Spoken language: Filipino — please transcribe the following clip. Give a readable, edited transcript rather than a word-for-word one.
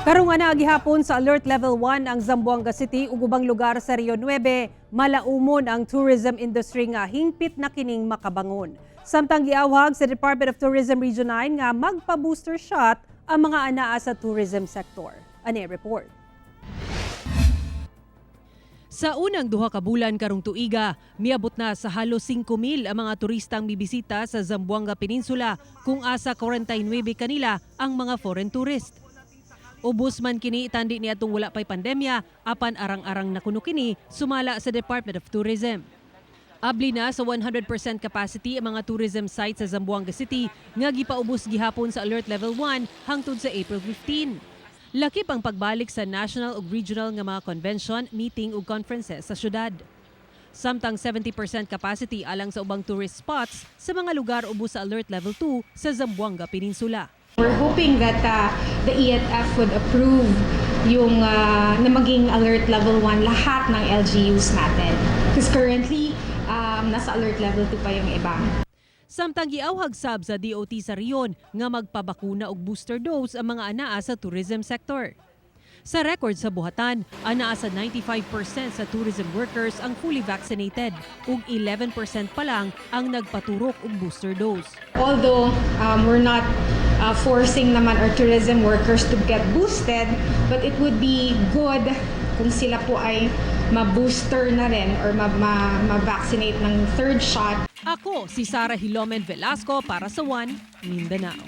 Karong ana gihapon sa Alert Level 1 ang Zamboanga City ug ubang lugar sa Rio 9, malaumon ang tourism industry nga hingpit na kining makabangon. Samtang giawhag sa Department of Tourism Region 9 nga magpa-booster shot ang mga anaa sa tourism sector. Ani report. Sa unang duha ka bulan karong tuiga, miabot na sa halos 5,000 ang mga turistang bibisita sa Zamboanga Peninsula kung asa 49 kanila ang mga foreign tourist. Ubos man kini itandi ni atong wala pay pandemya, apan arang-arang na kuno kini sumala sa Department of Tourism. Abli na sa 100% capacity ang mga tourism sites sa Zamboanga City nga gipaubos gihapon sa Alert Level 1 hangtod sa April 15. Lakip ang pagbalik sa national ug regional nga mga convention, meeting ug conferences sa syudad. Samtang 70% capacity alang sa ubang tourist spots sa mga lugar ubos sa Alert Level 2 sa Zamboanga Peninsula. We're hoping that the EFF would approve yung na maging Alert Level 1 lahat ng LGUs natin. Because currently, nasa Alert Level 2 pa yung iba. Samtang giawhag sab sa DOT sa Rion nga magpabakuna og booster dose ang mga anaa sa tourism sector. Sa record sa buhatan, anaa sa 95% sa tourism workers ang fully vaccinated ug 11% pa lang ang nagpaturok og booster dose. Although we're not forcing naman our tourism workers to get boosted, but it would be good kung sila po ay ma-booster na rin or ma-vaccinate ng third shot. Ako si Sarah Hilomen Velasco para sa One Mindanao.